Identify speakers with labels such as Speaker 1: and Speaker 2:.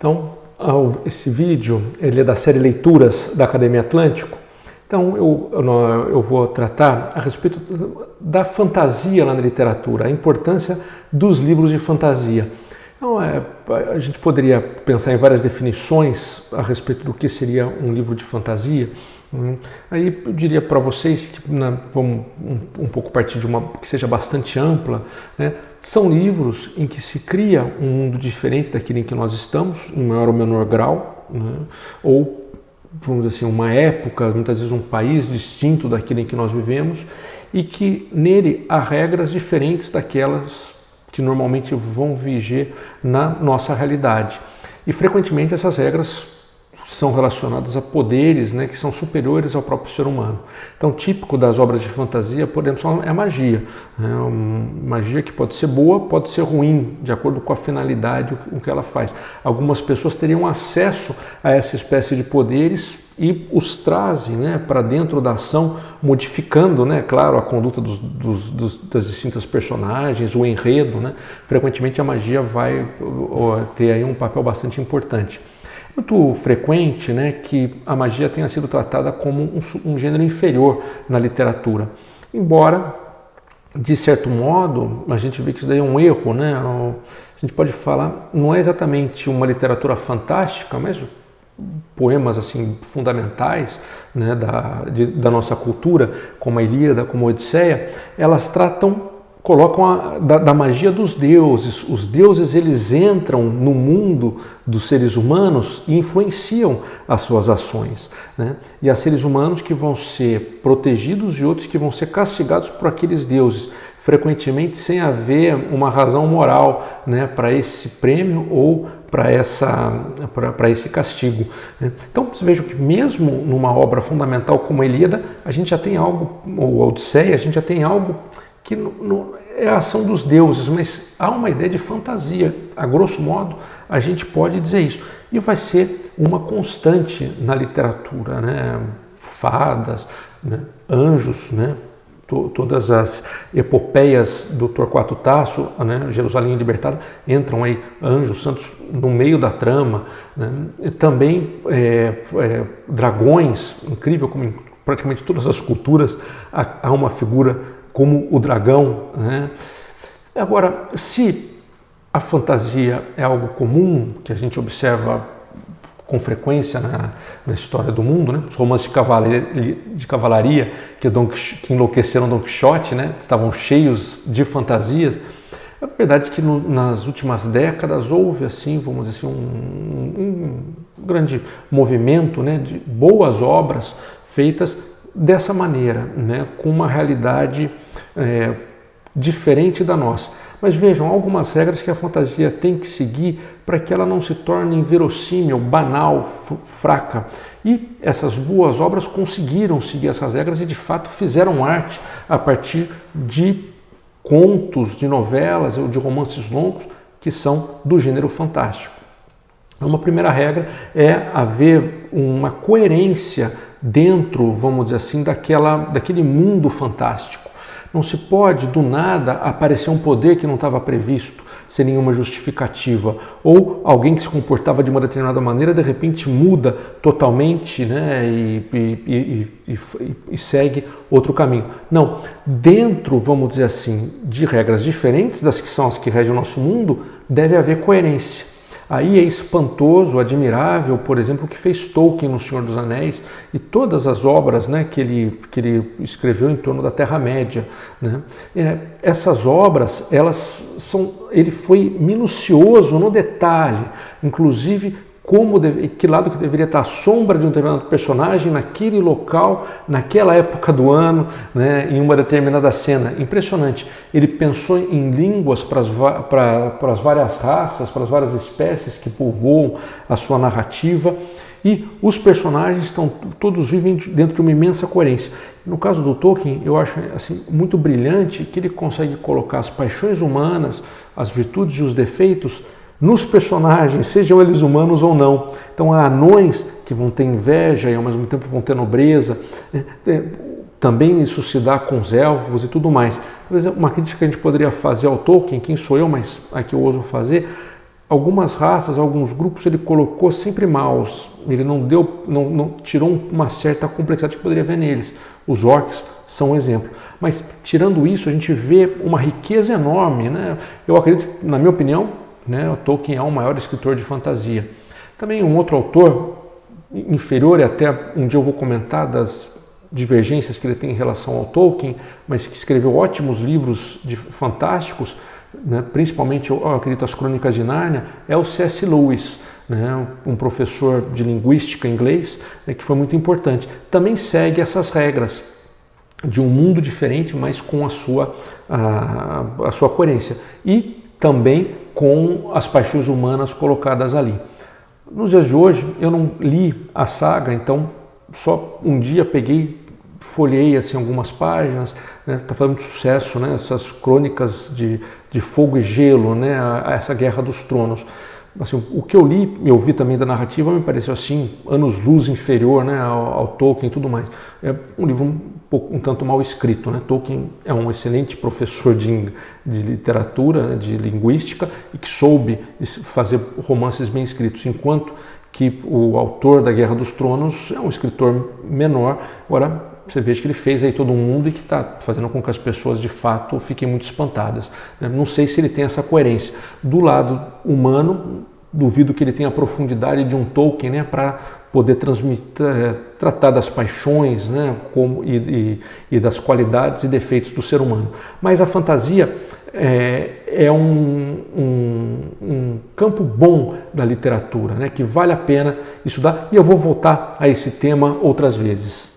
Speaker 1: Então, esse vídeo ele é da série Leituras da Academia Atlântico. Então, eu vou tratar a respeito da fantasia na literatura, a importância dos livros de fantasia. Então, a gente poderia pensar em várias definições a respeito do que seria um livro de fantasia. Aí eu diria para vocês que vamos um pouco partir de uma que seja bastante ampla, né? São livros em que se cria um mundo diferente daquele em que nós estamos, em maior ou menor grau, né? Ou, vamos dizer assim, uma época, muitas vezes um país distinto daquele em que nós vivemos, e que nele há regras diferentes daquelas que normalmente vão viger na nossa realidade. E frequentemente essas regras são relacionadas a poderes, né, que são superiores ao próprio ser humano. Então, típico das obras de fantasia, por exemplo, é a magia. Magia que pode ser boa, pode ser ruim, de acordo com a finalidade, o que ela faz. Algumas pessoas teriam acesso a essa espécie de poderes e os trazem, né, para dentro da ação, modificando, né, claro, a conduta das distintas personagens, o enredo, né? Frequentemente a magia vai ter aí um papel bastante importante. Muito frequente, né, que a magia tenha sido tratada como um gênero inferior na literatura. Embora, de certo modo, a gente vê que isso daí é um erro, né? A gente pode falar, não é exatamente uma literatura fantástica, mas poemas assim fundamentais, né, da nossa cultura, como a Ilíada, como a Odisseia, elas colocam da magia dos deuses. Os deuses, eles entram no mundo dos seres humanos e influenciam as suas ações, né? E há seres humanos que vão ser protegidos e outros que vão ser castigados por aqueles deuses, frequentemente sem haver uma razão moral, né, para esse prêmio ou para esse castigo. Então, vocês vejam que mesmo numa obra fundamental como a Ilíada, a gente já tem algo, ou a Odisseia, a gente já tem algo que é a ação dos deuses, mas há uma ideia de fantasia. A grosso modo, a gente pode dizer isso. E vai ser uma constante na literatura, né? Fadas, né? Anjos, né? Todas as epopeias do Torquato Tasso, né? Jerusalém Libertada, entram aí anjos, santos no meio da trama, né? E também dragões, incrível como em praticamente todas as culturas há uma figura como o dragão, né? Agora, se a fantasia é algo comum, que a gente observa com frequência na história do mundo, né? Os romances de cavalaria que enlouqueceram Dom Quixote, né? Estavam cheios de fantasias. É verdade que nas últimas décadas houve, assim, vamos dizer assim, um grande movimento, né, de boas obras feitas dessa maneira, né, com uma realidade diferente da nossa. Mas vejam, algumas regras que a fantasia tem que seguir para que ela não se torne inverossímil, banal, fraca. E essas boas obras conseguiram seguir essas regras e de fato fizeram arte a partir de contos, de novelas ou de romances longos que são do gênero fantástico. Uma primeira regra é haver uma coerência dentro, vamos dizer assim, daquele mundo fantástico. Não se pode, do nada, aparecer um poder que não estava previsto, sem nenhuma justificativa. Ou alguém que se comportava de uma determinada maneira, de repente muda totalmente, né, e segue outro caminho. Não, dentro, vamos dizer assim, de regras diferentes das que são as que regem o nosso mundo, deve haver coerência. Aí é espantoso, admirável, por exemplo, o que fez Tolkien no Senhor dos Anéis e todas as obras, né, que ele escreveu em torno da Terra-média, né? Essas obras, ele foi minucioso no detalhe, inclusive que lado que deveria estar a sombra de um determinado personagem naquele local, naquela época do ano, né, em uma determinada cena. Impressionante. Ele pensou em línguas para as várias raças, para as várias espécies que povoam a sua narrativa, e os personagens todos vivem dentro de uma imensa coerência. No caso do Tolkien, eu acho assim, muito brilhante que ele consegue colocar as paixões humanas, as virtudes e os defeitos nos personagens, sejam eles humanos ou não. Então há anões que vão ter inveja e ao mesmo tempo vão ter nobreza. Também isso se dá com os elfos e tudo mais. Uma crítica que a gente poderia fazer ao Tolkien, quem sou eu, mas aqui eu ouso fazer, algumas raças, alguns grupos ele colocou sempre maus, ele não tirou uma certa complexidade que poderia ver neles. Os orcs são um exemplo. Mas tirando isso, a gente vê uma riqueza enorme, né? Eu acredito, na minha opinião, né, o Tolkien é o maior escritor de fantasia. Também um outro autor inferior, e até um dia eu vou comentar das divergências que ele tem em relação ao Tolkien, mas que escreveu ótimos livros fantásticos, né, principalmente, eu acredito, as Crônicas de Nárnia, é o C.S. Lewis, né, um professor de linguística inglês, né, que foi muito importante. Também segue essas regras de um mundo diferente, mas com a sua coerência. E também com as paixões humanas colocadas ali. Nos dias de hoje, eu não li a saga, então só um dia peguei, folhei assim, algumas páginas, né, tá fazendo muito sucesso, né, essas crônicas de fogo e gelo, né, essa Guerra dos Tronos. Assim, o que eu li e ouvi também da narrativa me pareceu assim, anos-luz inferior, né, ao Tolkien e tudo mais. É um livro um tanto mal escrito, né? Tolkien é um excelente professor de literatura, né, de linguística, e que soube fazer romances bem escritos, enquanto que o autor da Guerra dos Tronos é um escritor menor. Agora, você veja que ele fez aí todo um mundo e que está fazendo com que as pessoas de fato fiquem muito espantadas. Não sei se ele tem essa coerência. Do lado humano, duvido que ele tenha a profundidade de um Tolkien, né, para poder tratar das paixões, né, e das qualidades e defeitos do ser humano. Mas a fantasia é um campo bom da literatura, né, que vale a pena estudar, e eu vou voltar a esse tema outras vezes.